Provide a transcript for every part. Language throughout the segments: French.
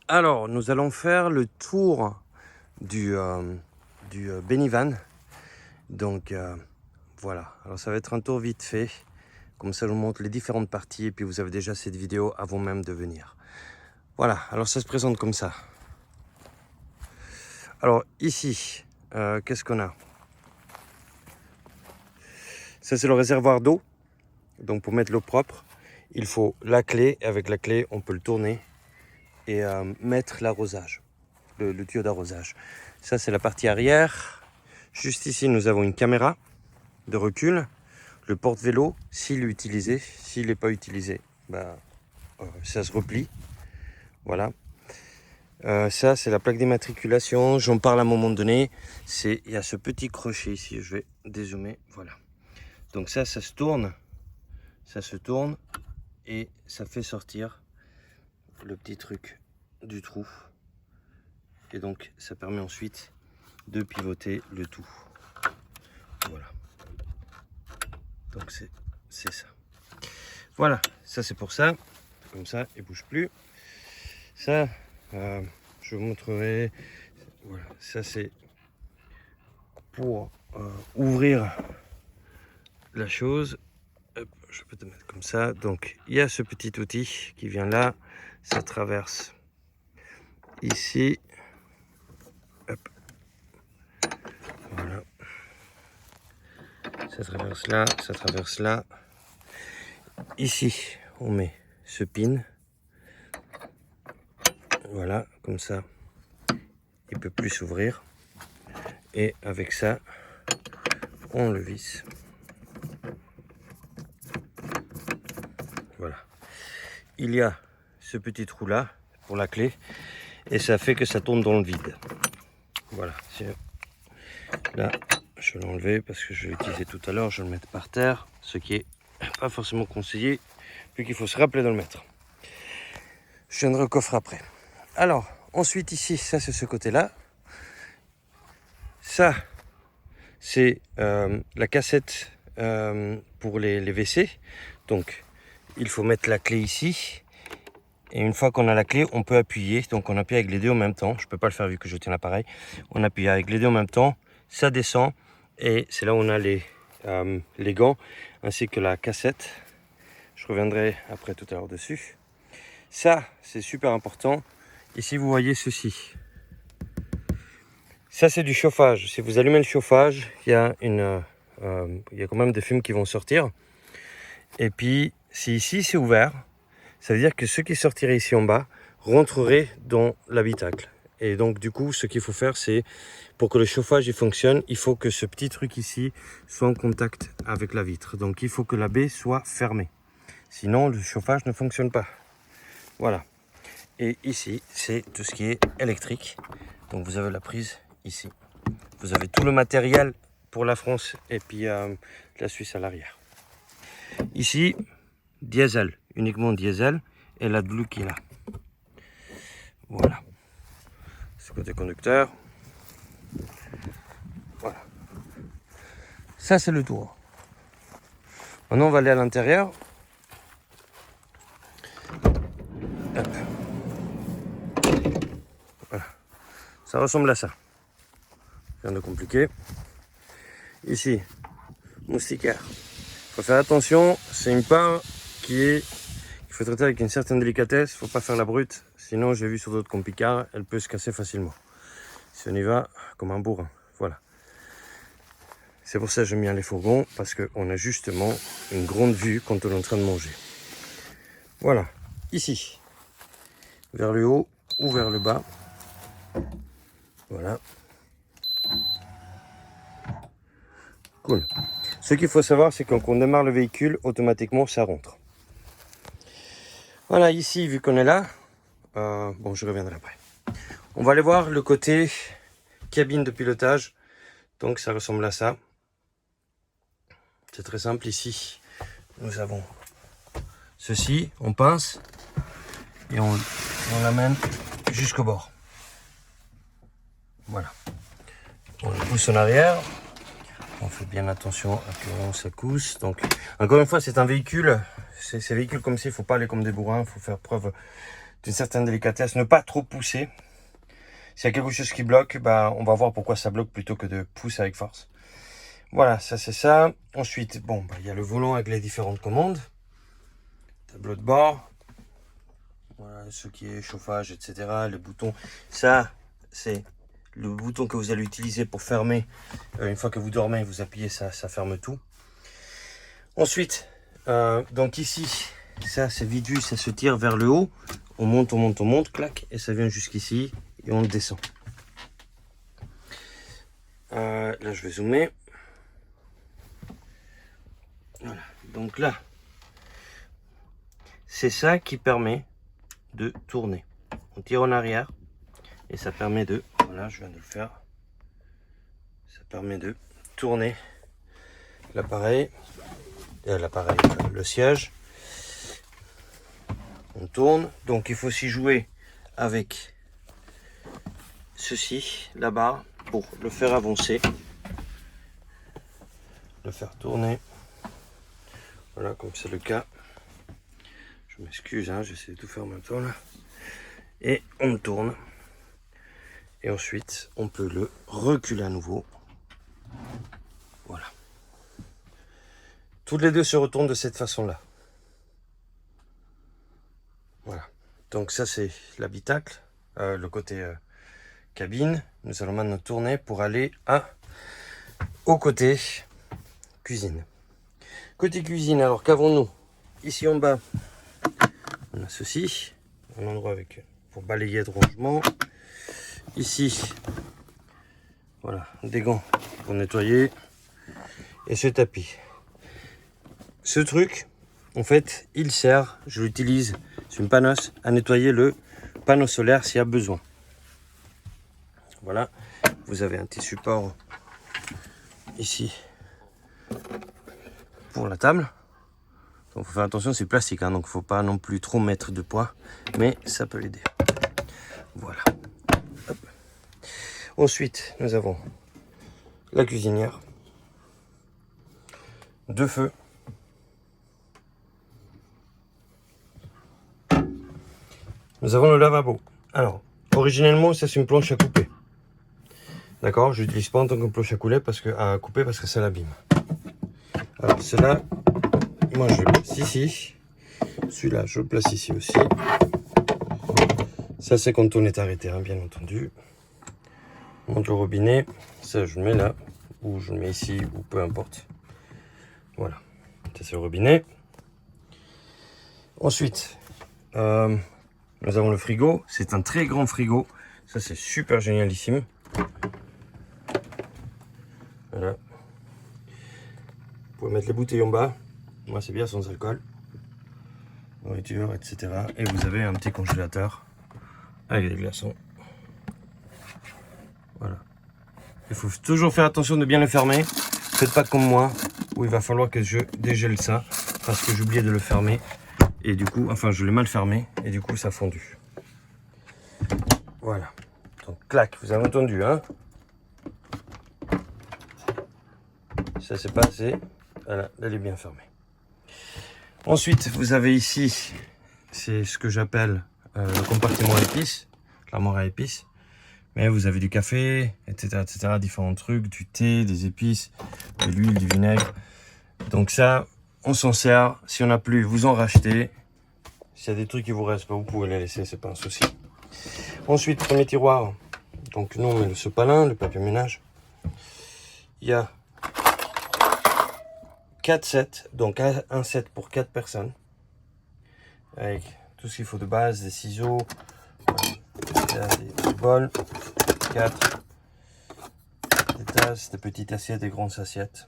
Alors, nous allons faire le tour du Benivan. Donc, voilà. Alors, ça va être un tour vite fait. Comme ça, je vous montre les différentes parties. Et puis, vous avez déjà cette vidéo avant même de venir. Voilà. Alors, ça se présente comme ça. Alors, ici, qu'est-ce qu'on a? Ça, c'est le réservoir d'eau. Donc, pour mettre l'eau propre, il faut la clé. Et avec la clé, on peut le tourner et mettre l'arrosage, le tuyau d'arrosage. Ça, c'est la partie arrière. Juste ici, nous avons une caméra de recul, le porte-vélo, s'il est utilisé. S'il n'est pas utilisé, bah, ça se replie. Voilà. Ça, c'est la plaque d'immatriculation. J'en parle à un moment donné. Il y a ce petit crochet ici. Je vais dézoomer. Voilà. Donc ça se tourne. Ça se tourne et ça fait sortir le petit truc du trou. Et donc, ça permet ensuite de pivoter le tout. Voilà. Donc, c'est ça. Voilà, ça c'est pour ça. Comme ça, il ne bouge plus. Ça, je vous montrerai. Voilà, ça c'est pour ouvrir la chose. Hop, je peux te mettre comme ça. Donc, il y a ce petit outil qui vient là. Ça traverse ici. Hop. Voilà. Ça traverse là, ça traverse là. Ici, on met ce pin. Voilà, comme ça, il ne peut plus s'ouvrir. Et avec ça, on le visse. Voilà. Il y a ce petit trou là pour la clé et ça fait que ça tourne dans le vide. Voilà. Là, je vais l'enlever parce que je l'ai utilisé tout à l'heure. Je vais le mettre par terre, ce qui est pas forcément conseillé vu qu'il faut se rappeler de le mettre. Je viendrai au coffre après. Alors, ensuite ici, ça c'est ce côté-là. Ça, c'est la cassette pour les WC. Donc, il faut mettre la clé ici. Et une fois qu'on a la clé, on peut appuyer. Donc, on appuie avec les deux en même temps. Je ne peux pas le faire vu que je tiens l'appareil. On appuie avec les deux en même temps. Ça descend. Et c'est là où on a les gants ainsi que la cassette. Je reviendrai après tout à l'heure dessus. Ça, c'est super important. Ici, vous voyez ceci. Ça, c'est du chauffage. Si vous allumez le chauffage, il y a quand même des fumes qui vont sortir. Et puis, si ici, c'est ouvert, ça veut dire que ce qui sortirait ici en bas rentrerait dans l'habitacle. Et donc, du coup, ce qu'il faut faire, c'est, pour que le chauffage il fonctionne, il faut que ce petit truc ici soit en contact avec la vitre. Donc, il faut que la baie soit fermée. Sinon, le chauffage ne fonctionne pas. Voilà. Et ici, c'est tout ce qui est électrique. Donc, vous avez la prise ici. Vous avez tout le matériel pour la France et puis la Suisse à l'arrière. Ici, diesel, uniquement diesel et la blue qui est là. Voilà. Ce côté conducteur. Voilà. Ça, c'est le tour. Maintenant, on va aller à l'intérieur. Voilà. Ça ressemble à ça. Rien de compliqué. Ici, moustiquaire. Il faut faire attention, c'est une part qu'il faut traiter avec une certaine délicatesse. Il ne faut pas faire la brute. Sinon, j'ai vu sur d'autres compicards, elle peut se casser facilement. Si on y va comme un bourrin. Voilà. C'est pour ça que j'aime bien les fourgons, parce qu'on a justement une grande vue quand on est en train de manger. Voilà. Ici, vers le haut ou vers le bas. Voilà. Cool. Ce qu'il faut savoir, c'est que quand on démarre le véhicule, automatiquement, ça rentre. Voilà, ici, vu qu'on est là, bon, je reviendrai après. On va aller voir le côté cabine de pilotage. Donc, ça ressemble à ça. C'est très simple. Ici, nous avons ceci. On pince et on l'amène jusqu'au bord. Voilà. On le pousse en arrière. On fait bien attention à que on s'accousse. Donc, encore une fois, c'est un véhicule. Ces véhicules comme ça, il ne faut pas aller comme des bourrins. Il faut faire preuve d'une certaine délicatesse, ne pas trop pousser. S'il y a quelque chose qui bloque, on va voir pourquoi ça bloque plutôt que de pousser avec force. Voilà, ça c'est ça. Ensuite, il y a le volant avec les différentes commandes. Tableau de bord. Voilà, ce qui est chauffage, etc. Les boutons. Ça, c'est le bouton que vous allez utiliser pour fermer. Une fois que vous dormez, vous appuyez ça, ça ferme tout. Ensuite, donc ici, ça c'est vidu, ça se tire vers le haut. On monte, clac, et ça vient jusqu'ici. Et on descend. Là, je vais zoomer. Voilà. Donc là, c'est ça qui permet de tourner. On tire en arrière et ça permet de... Voilà, je viens de le faire. Ça permet de tourner l'appareil. Le siège. On tourne. Donc, il faut aussi jouer avec ceci, la barre, pour le faire avancer. Le faire tourner. Voilà, comme c'est le cas. Je m'excuse, j'essaie de tout faire en même temps là. Et on le tourne. Et ensuite, on peut le reculer à nouveau. Voilà. Toutes les deux se retournent de cette façon-là. Voilà. Donc ça, c'est l'habitacle, le côté cabine. Nous allons maintenant tourner pour aller au côté cuisine. Côté cuisine, alors qu'avons-nous? Ici en bas, on a ceci, un endroit pour balayer de rangement. Ici, voilà, des gants pour nettoyer. Et ce tapis. Ce truc, en fait, il sert, je l'utilise sur une panosse, à nettoyer le panneau solaire s'il y a besoin. Voilà, vous avez un petit support ici pour la table. Donc, il faut faire attention, c'est plastique, donc il ne faut pas non plus trop mettre de poids, mais ça peut l'aider. Voilà. Hop. Ensuite, nous avons la cuisinière, 2 feux. Nous avons le lavabo. Alors, originellement, ça c'est une planche à couper. D'accord, je n'utilise pas en tant que planche à couper parce que ça l'abîme. Alors, celle-là, moi je le place ici. Celui-là, je le place ici aussi. Ça, c'est quand on est arrêté, bien entendu. On monte le robinet. Ça, je le mets là, ou je le mets ici, ou peu importe. Voilà. Ça, c'est le robinet. Ensuite, nous avons le frigo. C'est un très grand frigo. Ça, c'est super génialissime. Voilà. Vous pouvez mettre les bouteilles en bas. Moi, c'est bien sans alcool. Nourriture, etc. Et vous avez un petit congélateur avec des glaçons. Voilà. Il faut toujours faire attention de bien le fermer. Faites pas comme moi, où il va falloir que je dégèle ça, parce que j'ai oublié de le fermer. Et du coup, je l'ai mal fermé, et du coup, ça a fondu. Voilà. Donc, clac, vous avez entendu, Ça, c'est pas assez. Voilà, elle est bien fermée. Ensuite, vous avez ici, c'est ce que j'appelle le compartiment épices, l'armoire à épices. Mais vous avez du café, etc., différents trucs, du thé, des épices, de l'huile, du vinaigre. Donc ça, on s'en sert. Si on n'a plus, vous en rachetez. S'il y a des trucs qui vous restent, vous pouvez les laisser, c'est pas un souci. Ensuite, premier tiroir. Donc nous, on met le sopalin, le papier ménage. Il y a 4 sets, donc un set pour 4 personnes. Avec tout ce qu'il faut de base, des ciseaux, des bols, 4, des tasses, des petites assiettes, des grandes assiettes.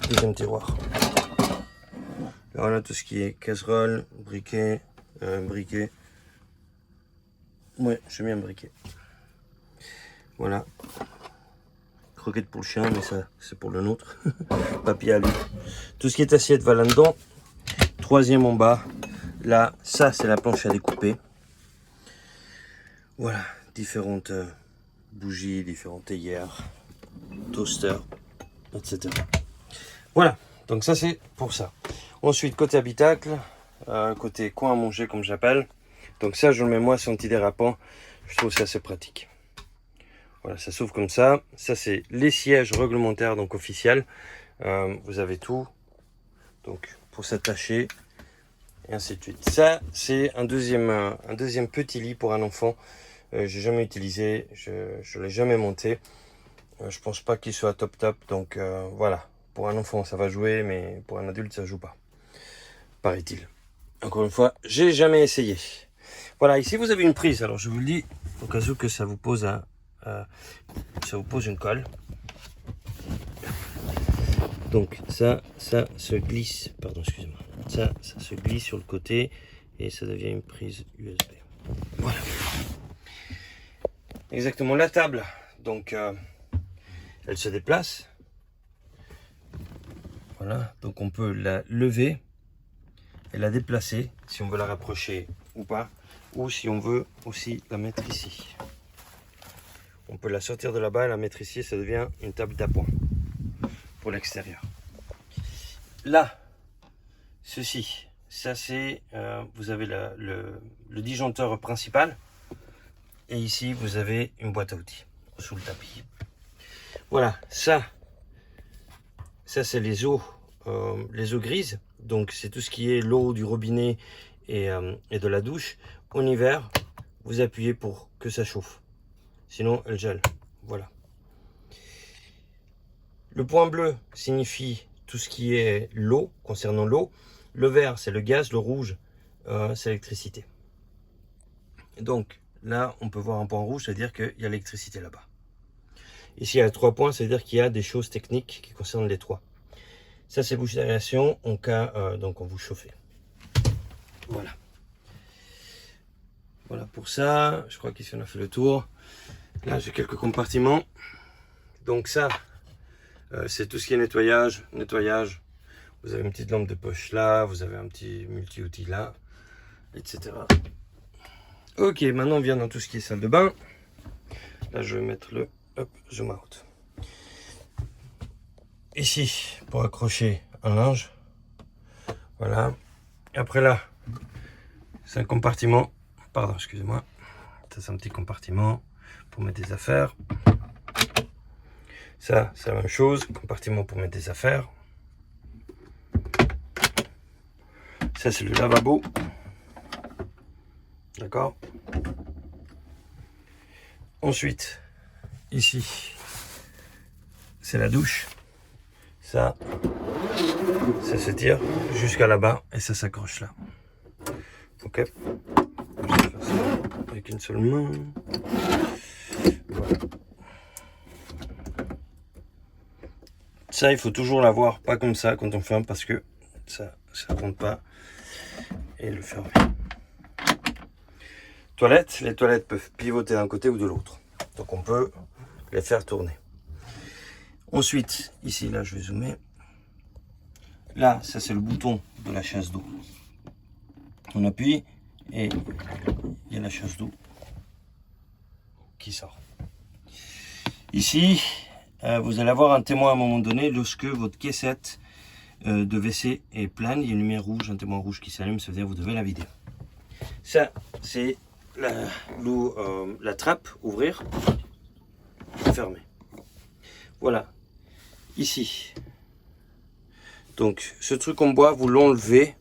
Deuxième tiroir. Voilà tout ce qui est casserole, briquet, briquet. Ouais, j'aime bien briquet. Voilà. Croquette pour le chien, mais ça, c'est pour le nôtre. Papier à lui. Tout ce qui est assiette va là-dedans. Troisième en bas. Là, ça, c'est la planche à découper. Voilà. Différentes bougies, différentes théières, toasters, etc. Voilà. Donc ça, c'est pour ça. Ensuite, côté habitacle, côté coin à manger comme j'appelle. Donc ça, je le mets moi, c'est antidérapant. Je trouve ça assez pratique. Voilà, ça s'ouvre comme ça. Ça, c'est les sièges réglementaires, donc officiels. Vous avez tout. Donc, pour s'attacher, et ainsi de suite. Ça, c'est un deuxième petit lit pour un enfant. J'ai jamais utilisé, je l'ai jamais monté. Je pense pas qu'il soit top. Donc voilà, pour un enfant, ça va jouer, mais pour un adulte, ça joue pas. Paraît-il. Encore une fois, j'ai jamais essayé. Voilà, ici vous avez une prise. Alors je vous le dis au cas où que ça vous pose une colle. Donc ça se glisse. Pardon, excusez-moi. Ça se glisse sur le côté et ça devient une prise USB. Voilà. Exactement la table. Donc elle se déplace. Voilà. Donc on peut la lever et la déplacer si on veut la rapprocher ou pas, ou si on veut aussi la mettre ici. On peut la sortir de là-bas et la mettre ici, ça devient une table d'appoint pour l'extérieur. Là, ceci, ça c'est, vous avez le disjoncteur principal et ici vous avez une boîte à outils sous le tapis. Voilà, ça c'est les eaux grises. Donc c'est tout ce qui est l'eau du robinet et de la douche. En hiver, vous appuyez pour que ça chauffe. Sinon, elle gèle. Voilà. Le point bleu signifie tout ce qui est l'eau, concernant l'eau. Le vert, c'est le gaz. Le rouge, c'est l'électricité. Donc là, on peut voir un point rouge, c'est-à-dire qu'il y a l'électricité là-bas. Ici, il y a 3 points, c'est-à-dire qu'il y a des choses techniques qui concernent les toits. Ça, c'est bouche d'aération en cas donc on vous chauffez. Voilà. Voilà pour ça. Je crois qu'ici on a fait le tour. Là, j'ai quelques compartiments. Donc ça, c'est tout ce qui est nettoyage. Vous avez une petite lampe de poche là. Vous avez un petit multi-outil là, etc. Ok, maintenant on vient dans tout ce qui est salle de bain. Là, je vais mettre le zoom out. Ici, pour accrocher un linge. Voilà. Après là, c'est un compartiment. Pardon, excusez-moi. Ça, c'est un petit compartiment pour mettre des affaires. Ça, c'est la même chose. Compartiment pour mettre des affaires. Ça, c'est le lavabo. D'accord. Ensuite, ici, c'est la douche. Ça se tire jusqu'à là-bas et ça s'accroche là. Ok. Je vais faire ça avec une seule main. Voilà. Ça, il faut toujours l'avoir, pas comme ça quand on ferme, parce que ça compte pas. Et le fermer. Toilettes, les toilettes peuvent pivoter d'un côté ou de l'autre. Donc on peut les faire tourner. Ensuite, ici, là, je vais zoomer. Là, ça c'est le bouton de la chasse d'eau. On appuie et il y a la chasse d'eau qui sort. Ici, vous allez avoir un témoin à un moment donné lorsque votre caissette de WC est pleine. Il y a une lumière rouge, un témoin rouge qui s'allume, ça veut dire que vous devez la vider. Ça, c'est la trappe, ouvrir, fermer. Voilà. Ici. Donc, ce truc en bois, vous l'enlevez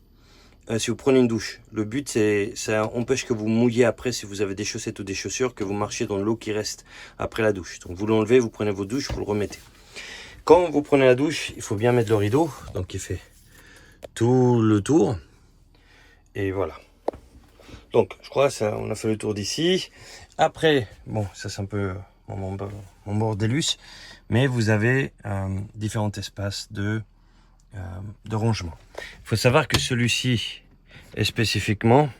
si vous prenez une douche. Le but, c'est ça empêche que vous mouillez après si vous avez des chaussettes ou des chaussures, que vous marchiez dans l'eau qui reste après la douche. Donc, vous l'enlevez, vous prenez votre douche, vous le remettez. Quand vous prenez la douche, il faut bien mettre le rideau. Donc, il fait tout le tour. Et voilà. Donc, je crois qu'on a fait le tour d'ici. Après, bon, ça c'est un peu mon bordélus. Mais vous avez différents espaces de rangement. Il faut savoir que celui-ci est spécifiquement,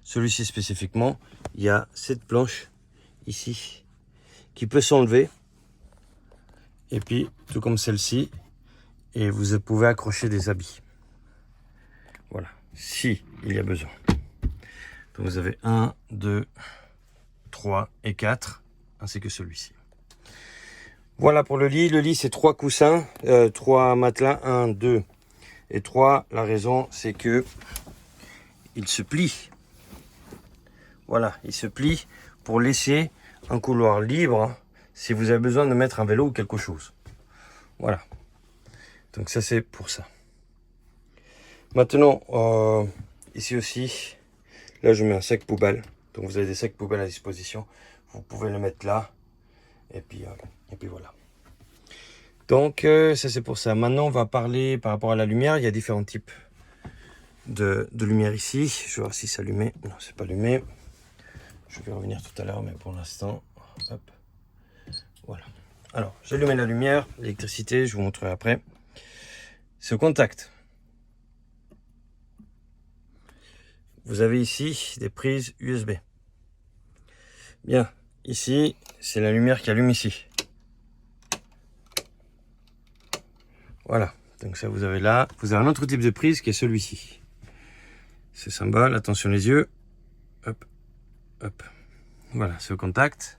celui-ci spécifiquement, il y a cette planche ici qui peut s'enlever, et puis tout comme celle-ci, et vous pouvez accrocher des habits. Voilà, si il y a besoin. Donc vous avez 1, 2, 3 et 4, ainsi que celui-ci. Voilà pour le lit. Le lit, c'est 3 coussins, 3 matelas, 1, 2 et 3. La raison, c'est que il se plie. Voilà, il se plie pour laisser un couloir libre si vous avez besoin de mettre un vélo ou quelque chose. Voilà. Donc ça, c'est pour ça. Maintenant, ici aussi, là, je mets un sac poubelle. Donc vous avez des sacs poubelles à disposition. Vous pouvez le mettre là. Et puis voilà. Donc ça, c'est pour ça. Maintenant, on va parler par rapport à la lumière. Il y a différents types de lumière ici. Je vais voir si c'est allumé. Non, c'est pas allumé. Je vais revenir tout à l'heure, mais pour l'instant, hop. Voilà. Alors, j'ai allumé la lumière, l'électricité, je vous montrerai après. Ce contact. Vous avez ici des prises USB. Bien, ici, c'est la lumière qui allume ici. Voilà, donc ça vous avez là. Vous avez un autre type de prise qui est celui-ci. Ce symbole, attention les yeux. Hop, hop. Voilà, ce contact.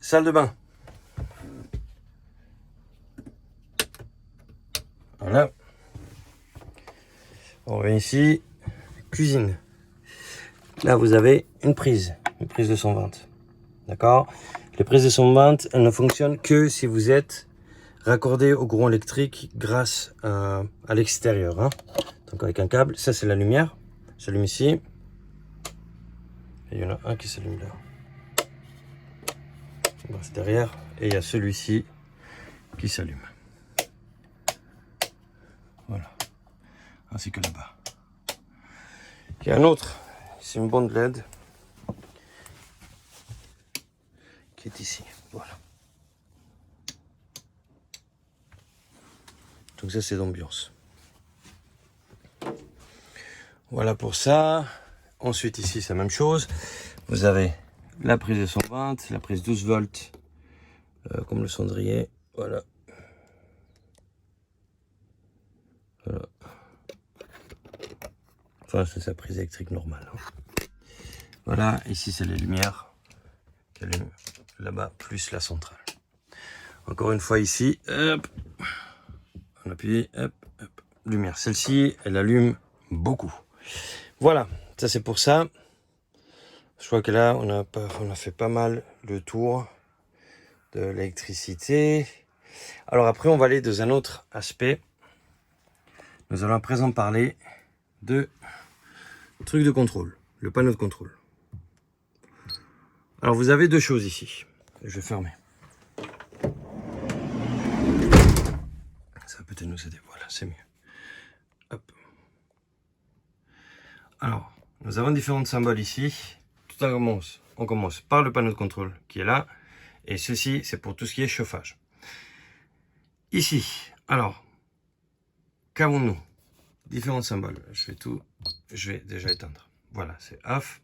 Salle de bain. Voilà. On revient ici. Cuisine. Là, vous avez une prise de 120. D'accord? Les prises de 120, elles ne fonctionnent que si vous êtes raccordé au courant électrique grâce à l'extérieur. Hein? Donc avec un câble, ça c'est la lumière. J'allume ici. Et il y en a un qui s'allume là. C'est derrière. Et il y a celui-ci qui s'allume. Voilà. Ainsi que là-bas. Il y a un autre. C'est une bande LED qui est ici. Voilà. Donc ça c'est d'ambiance. Voilà pour ça. Ensuite ici c'est la même chose. Vous avez la prise de 120, la prise 12 volts, comme le cendrier. Voilà. Voilà. Enfin c'est sa prise électrique normale. Voilà, ici c'est les lumières qui allument là-bas, plus la centrale. Encore une fois ici, hop, on appuie, hop, hop, lumière. Celle-ci, elle allume beaucoup. Voilà, ça c'est pour ça. Je crois que là, on a fait pas mal le tour de l'électricité. Alors après, on va aller dans un autre aspect. Nous allons à présent parler de truc de contrôle, le panneau de contrôle. Alors vous avez deux choses ici. Je vais fermer. Ça va peut-être nous aider. Voilà, c'est mieux. Hop. Alors, nous avons différents symboles ici. On commence par le panneau de contrôle qui est là. Et ceci, c'est pour tout ce qui est chauffage. Ici, alors, qu'avons-nous? Différents symboles. Je vais déjà éteindre. Voilà, c'est off.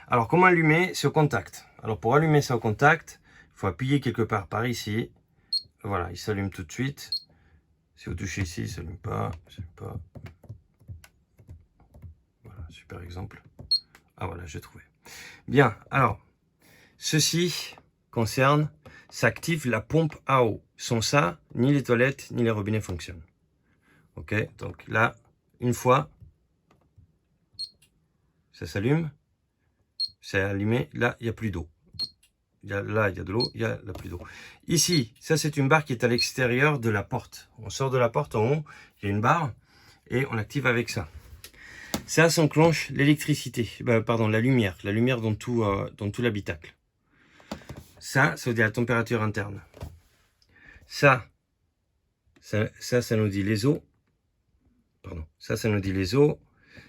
Alors, comment allumer ce contact? Alors, pour allumer ce contact, il faut appuyer quelque part par ici. Voilà, il s'allume tout de suite. Si vous touchez ici, il ne s'allume pas. Voilà, super exemple. Ah voilà, j'ai trouvé. Bien, alors, ceci concerne, ça active la pompe à eau. Sans ça, ni les toilettes, ni les robinets fonctionnent. Ok, donc là, une fois, ça s'allume, c'est allumé, là, il n'y a plus d'eau. Là, il y a de l'eau, il y a là, plus d'eau. Ici, ça c'est une barre qui est à l'extérieur de la porte. On sort de la porte en haut, il y a une barre, et on active avec ça. Ça s'enclenche l'électricité, pardon, la lumière dans tout l'habitacle. Ça veut dire la température interne. Ça nous dit les eaux. Pardon, ça nous dit les eaux.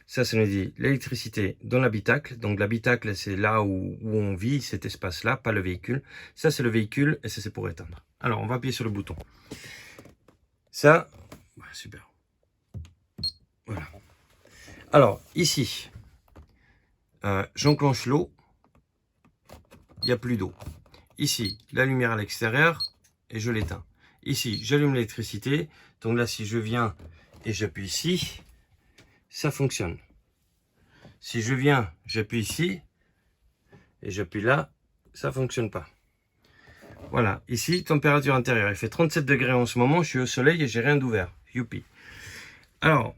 Ça nous dit l'électricité dans l'habitacle. Donc l'habitacle, c'est là où on vit, cet espace-là, pas le véhicule. Ça, c'est le véhicule et ça, c'est pour éteindre. Alors, on va appuyer sur le bouton. Ça, super. Voilà. Alors, ici, j'enclenche l'eau. Il n'y a plus d'eau. Ici, la lumière à l'extérieur et je l'éteins. Ici, j'allume l'électricité. Donc là, si je viens et j'appuie ici, ça fonctionne. Si je viens, j'appuie ici et j'appuie là, ça ne fonctionne pas. Voilà, ici, température intérieure. Il fait 37 degrés en ce moment, je suis au soleil et j'ai rien d'ouvert. Youpi. Alors,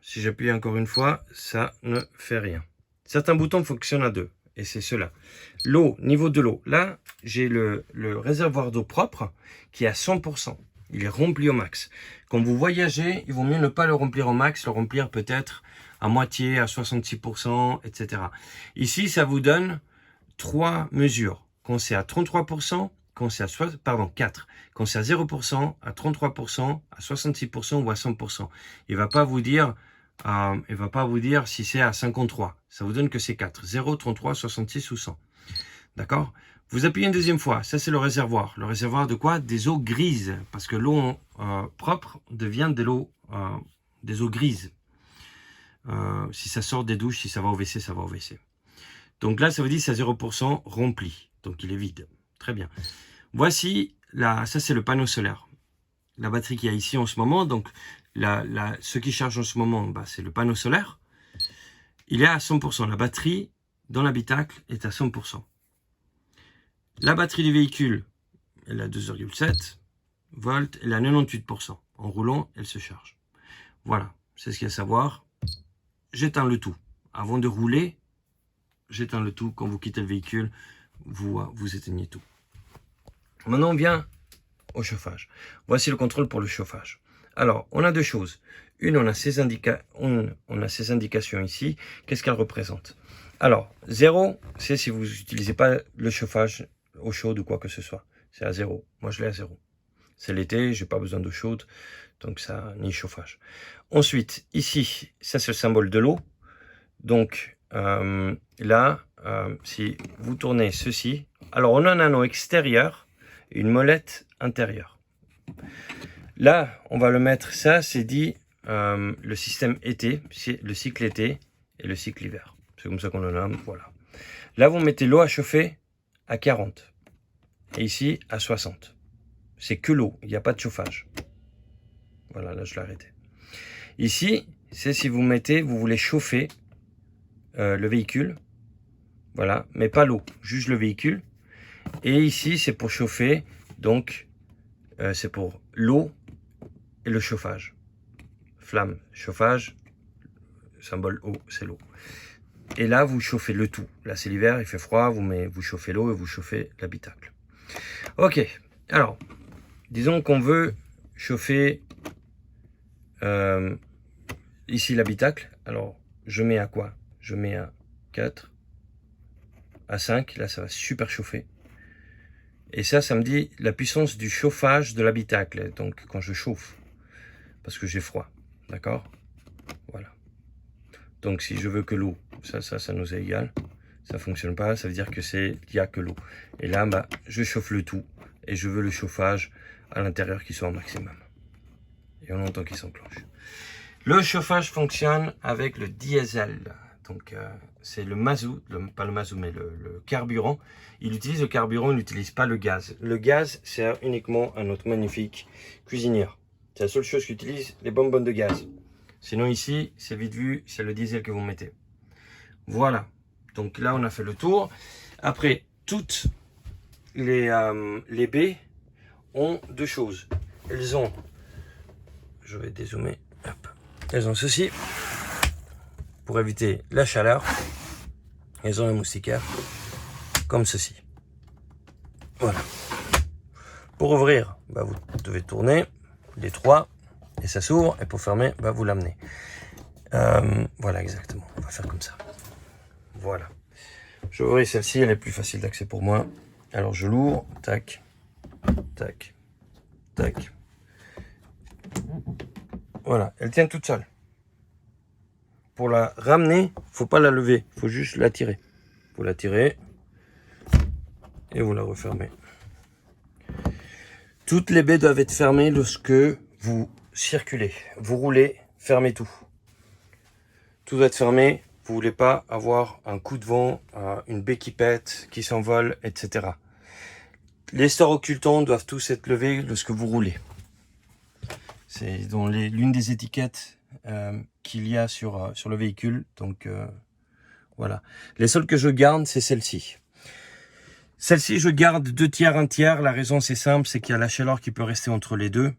si j'appuie encore une fois, ça ne fait rien. Certains boutons fonctionnent à deux, et c'est cela. L'eau, niveau de l'eau. Là, j'ai le réservoir d'eau propre qui est à 100%. Il est rempli au max. Quand vous voyagez, il vaut mieux ne pas le remplir au max, le remplir peut-être à moitié, à 66%, etc. Ici, ça vous donne 3 mesures. Quand c'est à 33%, quand c'est à 4. Quand c'est à 0%, à 33%, à 66% ou à 100%. Il va pas vous dire si c'est à 53. Ça vous donne que c'est 4. 0, 33, 66 ou 100. D'accord? Vous appuyez une deuxième fois. Ça, c'est le réservoir. Le réservoir de quoi? Des eaux grises. Parce que l'eau propre devient des eaux grises. Si ça sort des douches, si ça va au WC, ça va au WC. Donc là, ça veut dire que c'est à 0% rempli. Donc il est vide. Très bien. Voici, ça c'est le panneau solaire. La batterie qu'il y a ici en ce moment. Donc ce qui charge en ce moment, c'est le panneau solaire. Il est à 100%. La batterie dans l'habitacle est à 100%. La batterie du véhicule, elle a 2,7 volts. Elle est à 98%. En roulant, elle se charge. Voilà, c'est ce qu'il y a à savoir. J'éteins le tout. Avant de rouler, j'éteins le tout. Quand vous quittez le véhicule, vous éteignez tout. Maintenant, on vient au chauffage. Voici le contrôle pour le chauffage. Alors, on a deux choses. Une, on a ces indications ici. Qu'est-ce qu'elles représentent? Alors, 0, c'est si vous n'utilisez pas le chauffage eau chaude ou quoi que ce soit. C'est à 0. Moi, je l'ai à 0. C'est l'été, j'ai pas besoin d'eau chaude, donc ça, ni chauffage. Ensuite, ici, ça c'est le symbole de l'eau. Donc, là, si vous tournez ceci, alors on a un anneau extérieur, une molette intérieure. Là, on va le mettre, ça c'est dit le système été, le cycle été et le cycle hiver. C'est comme ça qu'on le nomme, voilà. Là, vous mettez l'eau à chauffer à 40 et ici à 60. C'est que l'eau, il n'y a pas de chauffage. Voilà, là je l'ai arrêté. Ici, c'est si vous voulez chauffer le véhicule, voilà, mais pas l'eau, juste le véhicule. Et ici, c'est pour chauffer, donc c'est pour l'eau et le chauffage. Flamme, chauffage, symbole eau, c'est l'eau. Et là, vous chauffez le tout. Là, c'est l'hiver, il fait froid, vous chauffez l'eau et vous chauffez l'habitacle. Ok, alors, disons qu'on veut chauffer ici l'habitacle. Alors, je mets à quoi? Je mets à 4, à 5. Là, ça va super chauffer. Et ça me dit la puissance du chauffage de l'habitacle. Donc, quand je chauffe, parce que j'ai froid. D'accord? Voilà. Donc, si je veux que l'eau, ça nous est égal. Ça ne fonctionne pas. Ça veut dire que il n'y a que l'eau. Et là, je chauffe le tout. Et je veux le chauffage à l'intérieur qui soit au maximum. Et on entend qu'il s'enclenche. Le chauffage fonctionne avec le diesel. Donc, c'est le mazout, pas le mazout, mais le carburant. Il utilise le carburant, il n'utilise pas le gaz. Le gaz sert uniquement à notre magnifique cuisinière. C'est la seule chose qu'il utilise, les bonbonnes de gaz. Sinon ici, c'est vite vu, c'est le diesel que vous mettez. Voilà. Donc là, on a fait le tour. Après, toutes les baies ont deux choses. Elles ont, je vais dézoomer, hop. Elles ont ceci pour éviter la chaleur. Elles ont un moustiquaire comme ceci. Voilà. Pour ouvrir, vous devez tourner les trois et ça s'ouvre. Et pour fermer, vous l'amenez. Voilà, exactement. On va faire comme ça. Voilà. Je vais ouvrir celle-ci, elle est plus facile d'accès pour moi. Alors je l'ouvre, tac, tac, tac. Voilà, elle tient toute seule. Pour la ramener, faut pas la lever, faut juste la tirer. Vous la tirez et vous la refermez. Toutes les baies doivent être fermées lorsque vous circulez. Vous roulez, fermez tout. Tout doit être fermé. Vous voulez pas avoir un coup de vent, une baie qui pète, qui s'envole, etc. Les stores occultants doivent tous être levés lorsque vous roulez. C'est dans l'une des étiquettes qu'il y a sur le véhicule. Donc voilà. Les seules que je garde, c'est celle-ci. Celle-ci, je garde 2 tiers, 1 tiers. La raison, c'est simple, c'est qu'il y a la chaleur qui peut rester entre les deux.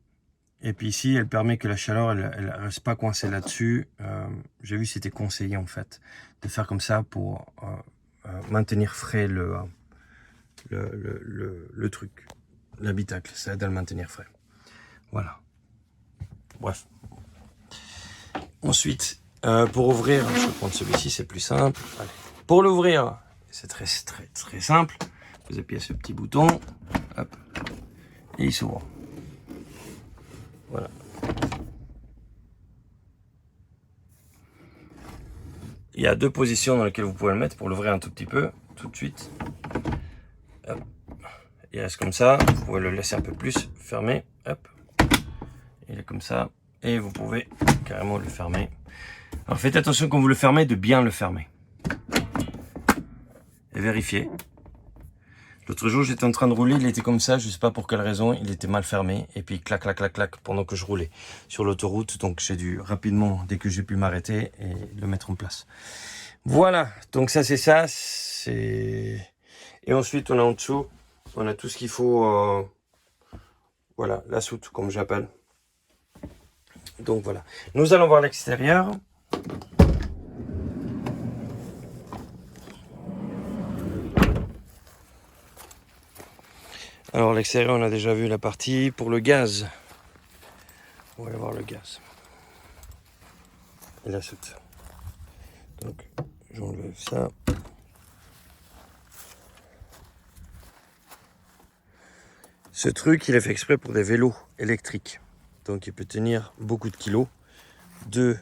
Et puis ici, elle permet que la chaleur, elle reste pas coincée là-dessus. J'ai vu, c'était conseillé en fait de faire comme ça pour maintenir frais le truc, l'habitacle. Ça aide à le maintenir frais. Voilà. Bref. Ensuite, pour ouvrir, je vais prendre celui-ci, c'est plus simple. Allez. Pour l'ouvrir, c'est très simple. Vous appuyez ce petit bouton, hop, et il s'ouvre. Voilà. Il y a 2 positions dans lesquelles vous pouvez le mettre pour l'ouvrir un tout petit peu, tout de suite. Hop. Il reste comme ça, vous pouvez le laisser un peu plus fermé, hop. Il est comme ça, et vous pouvez carrément le fermer. Alors faites attention quand vous le fermez, de bien le fermer. Et vérifiez. L'autre jour, j'étais en train de rouler, il était comme ça, je ne sais pas pour quelle raison, il était mal fermé. Et puis clac, clac, clac, clac, pendant que je roulais sur l'autoroute. Donc j'ai dû rapidement, dès que j'ai pu m'arrêter, et le mettre en place. Voilà, donc ça c'est ça. Et ensuite, on a en dessous, on a tout ce qu'il faut. Voilà, la soute, comme j'appelle. Donc voilà. Nous allons voir l'extérieur. Alors l'extérieur, on a déjà vu la partie pour le gaz. On va aller voir le gaz. Et la soute. Donc j'enlève ça. Ce truc, il est fait exprès pour des vélos électriques. Donc il peut tenir beaucoup de kilos. 2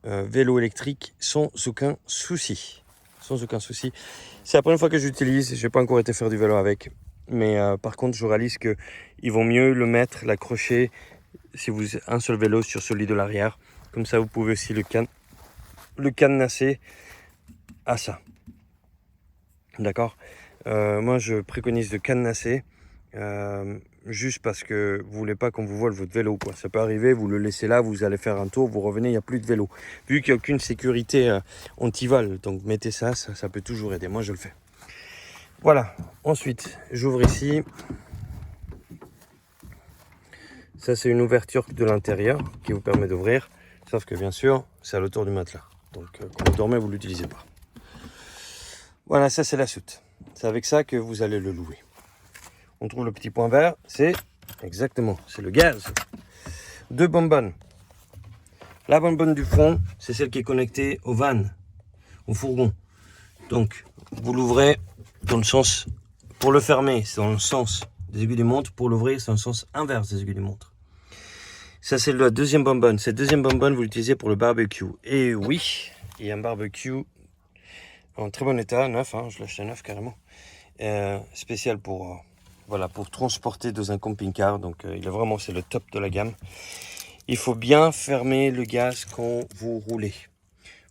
vélos électriques sans aucun souci. Sans aucun souci. C'est la première fois que j'utilise. Je n'ai pas encore été faire du vélo avec. Mais par contre, je réalise qu'il vaut mieux le mettre, l'accrocher, si vous avez un seul vélo sur celui de l'arrière. Comme ça, vous pouvez aussi le cadenasser à ça. D'accord. Moi, je préconise de cadenasser. Juste parce que vous voulez pas qu'on vous vole votre vélo, quoi. Ça peut arriver, vous le laissez là, vous allez faire un tour, vous revenez, il n'y a plus de vélo. Vu qu'il n'y a aucune sécurité anti-vol, donc mettez ça peut toujours aider. Moi, je le fais. Voilà. Ensuite, j'ouvre ici. Ça, c'est une ouverture de l'intérieur qui vous permet d'ouvrir. Sauf que, bien sûr, c'est à l'auteur du matelas. Donc, quand vous dormez, vous ne l'utilisez pas. Voilà, ça, c'est la soute. C'est avec ça que vous allez le louer. On trouve le petit point vert, c'est le gaz. 2 bonbonnes. La bonbonne du front, c'est celle qui est connectée au van, au fourgon. Donc, vous l'ouvrez dans le sens, pour le fermer, c'est dans le sens des aiguilles de montre. Pour l'ouvrir, c'est dans le sens inverse des aiguilles de montre. Ça, c'est la deuxième bonbonne. Cette deuxième bonbonne, vous l'utilisez pour le barbecue. Et oui, il y a un barbecue en très bon état, neuf, je l'ai acheté neuf carrément. Spécial pour... Voilà, pour transporter dans un camping-car. Donc, c'est le top de la gamme. Il faut bien fermer le gaz quand vous roulez.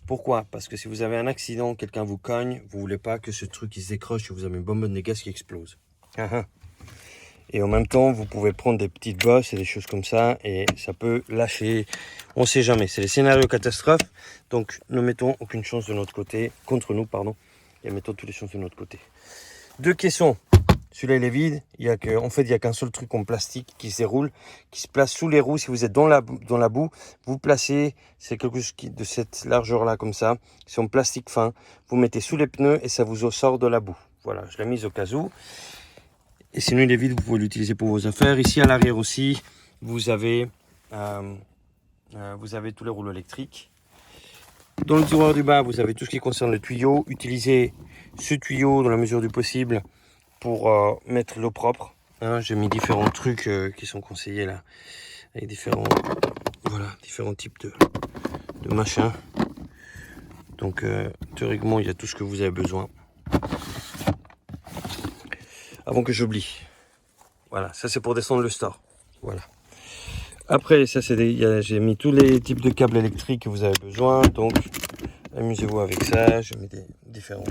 Pourquoi? Parce que si vous avez un accident, quelqu'un vous cogne, vous ne voulez pas que ce truc il se décroche et vous avez une bonbonne de gaz qui explose. Et en même temps, vous pouvez prendre des petites bosses et des choses comme ça et ça peut lâcher. On ne sait jamais. C'est les scénarios catastrophes. Donc, ne mettons aucune chance de notre côté, contre nous, pardon. Et mettons toutes les chances de notre côté. 2 caissons. Celui-là, il est vide. Il n'y a qu'un seul truc en plastique qui se déroule, qui se place sous les roues. Si vous êtes dans la boue, vous placez, c'est quelque chose de cette largeur-là, comme ça. C'est en plastique fin. Vous mettez sous les pneus et ça vous sort de la boue. Voilà, je l'ai mise au cas où. Et sinon, il est vide, vous pouvez l'utiliser pour vos affaires. Ici, à l'arrière aussi, vous avez tous les rouleaux électriques. Dans le tiroir du bas, vous avez tout ce qui concerne le tuyau. Utilisez ce tuyau dans la mesure du possible pour mettre l'eau propre. J'ai mis différents trucs qui sont conseillés là, avec différents types de machins. Donc théoriquement, il y a tout ce que vous avez besoin. Avant que j'oublie. Voilà, ça c'est pour descendre le store. Voilà. Après, ça j'ai mis tous les types de câbles électriques que vous avez besoin. Donc, amusez-vous avec ça. J'ai mis des différents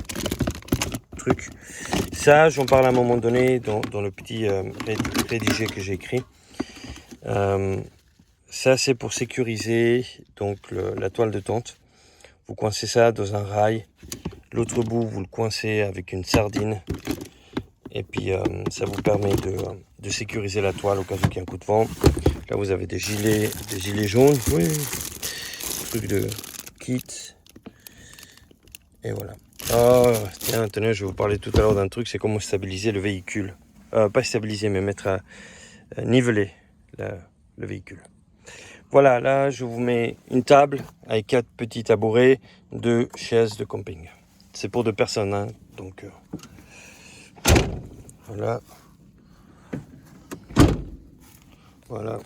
trucs. Ça, j'en parle à un moment donné dans le petit rédigé que j'ai écrit. Ça, c'est pour sécuriser donc la toile de tente. Vous coincez ça dans un rail. L'autre bout, vous le coincez avec une sardine. Et puis ça vous permet de sécuriser la toile au cas où il y a un coup de vent. Là vous avez des gilets jaunes, oui, truc de kit. Et voilà. Ah, tiens, tenez, je vais vous parler tout à l'heure d'un truc, c'est comment stabiliser le véhicule. Pas stabiliser, mais mettre à niveler le véhicule. Voilà, là je vous mets une table avec 4 petits tabourets, 2 chaises de camping. C'est pour 2 personnes, hein, donc voilà. Voilà.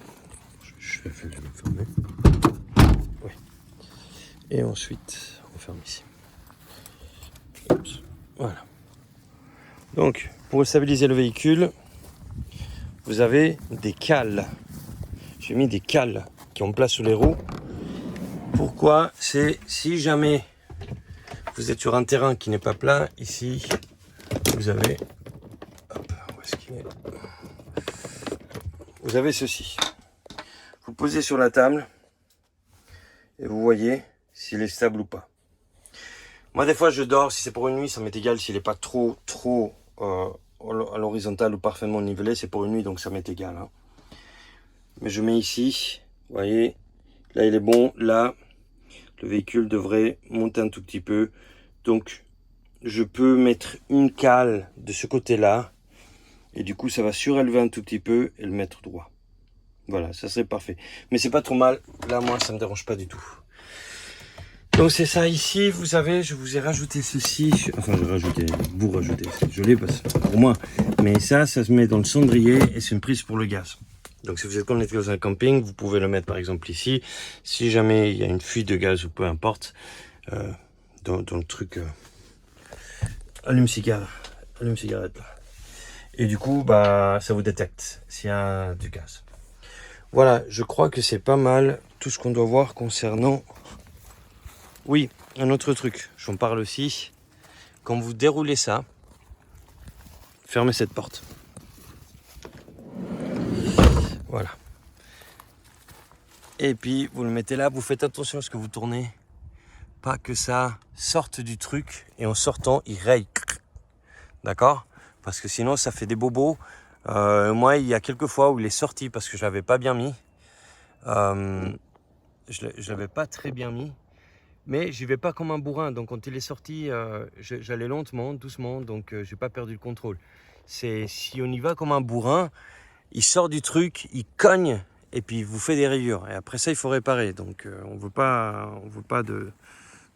Je vais fermer. Oui. Et ensuite, on ferme ici. Oups. Voilà. Donc, pour stabiliser le véhicule, vous avez des cales. J'ai mis des cales qui ont place sous les roues. Pourquoi? C'est si jamais vous êtes sur un terrain qui n'est pas plat, ici, vous avez... Hop, où est-ce qu'il est? Vous avez ceci. Vous posez sur la table et vous voyez s'il est stable ou pas. Moi, des fois, je dors. Si c'est pour une nuit, ça m'est égal. S'il n'est pas trop à l'horizontale ou parfaitement nivelé, c'est pour une nuit, donc ça m'est égal. Hein. Mais je mets ici, vous voyez, là il est bon. Là, le véhicule devrait monter un tout petit peu. Donc, je peux mettre une cale de ce côté-là. Et du coup, ça va surélever un tout petit peu et le mettre droit. Voilà, ça serait parfait. Mais c'est pas trop mal. Là, moi, ça me dérange pas du tout. Donc c'est ça ici, vous savez, je vous ai rajouté ceci, enfin vous rajoutez, je l'ai pour moi, mais ça se met dans le cendrier et c'est une prise pour le gaz. Donc si vous êtes comme dans un camping, vous pouvez le mettre par exemple ici, si jamais il y a une fuite de gaz ou peu importe, dans le truc allume-cigarette là. Et du coup, bah ça vous détecte s'il y a du gaz. Voilà, je crois que c'est pas mal tout ce qu'on doit voir concernant... Oui, un autre truc, j'en parle aussi. Quand vous déroulez ça, fermez cette porte. Voilà. Et puis, vous le mettez là, vous faites attention à ce que vous tournez. Pas que ça sorte du truc et en sortant, il raye. D'accord? Parce que sinon, ça fait des bobos. Moi, il y a quelques fois où il est sorti parce que je ne l'avais pas bien mis. Je l'avais pas très bien mis. Mais j'y vais pas comme un bourrin, donc quand il est sorti, j'allais lentement, doucement, donc j'ai pas perdu le contrôle. C'est si on y va comme un bourrin, il sort du truc, il cogne et puis il vous fait des rayures. Et après ça, il faut réparer. Donc on veut pas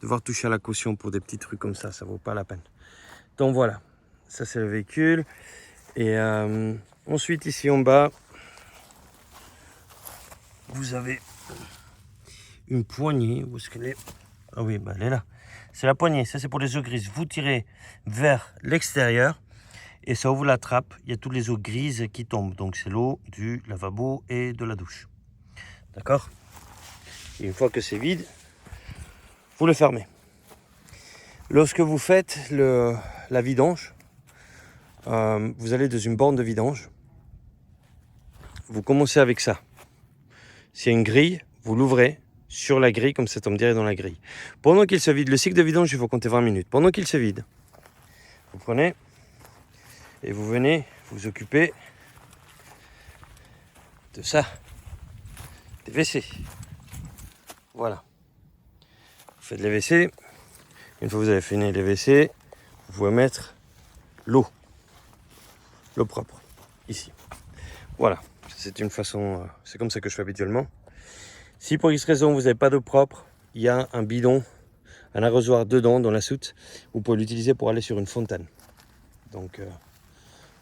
devoir toucher à la caution pour des petits trucs comme ça vaut pas la peine. Donc voilà, ça c'est le véhicule. Et ensuite ici en bas, vous avez une poignée. Où est-ce qu'elle est? Ah oui, bah elle est là. C'est la poignée, ça c'est pour les eaux grises. Vous tirez vers l'extérieur et ça ouvre la trappe. Il y a toutes les eaux grises qui tombent. Donc c'est l'eau du lavabo et de la douche. D'accord? Et une fois que c'est vide, vous le fermez. Lorsque vous faites la vidange, vous allez dans une borne de vidange. Vous commencez avec ça. S'il y a une grille, vous l'ouvrez sur la grille, comme ça tombe direct dans la grille. Pendant qu'il se vide, le cycle de vidange, il faut compter 20 minutes. Pendant qu'il se vide, vous prenez et vous venez vous occuper de ça, des WC. Voilà. Vous faites les WC. Une fois que vous avez fini les WC, vous pouvez mettre l'eau propre, ici. Voilà. C'est une façon, c'est comme ça que je fais habituellement. Si pour X raison vous n'avez pas d'eau propre, il y a un bidon, un arrosoir dedans, dans la soute. Vous pouvez l'utiliser pour aller sur une fontaine. Donc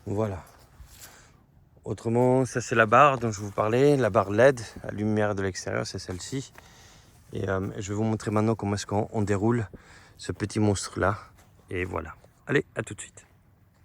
voilà. Autrement, ça c'est la barre dont je vous parlais, la barre LED, la lumière de l'extérieur, c'est celle-ci. Et je vais vous montrer maintenant comment est-ce qu'on déroule ce petit monstre-là. Et voilà. Allez, à tout de suite.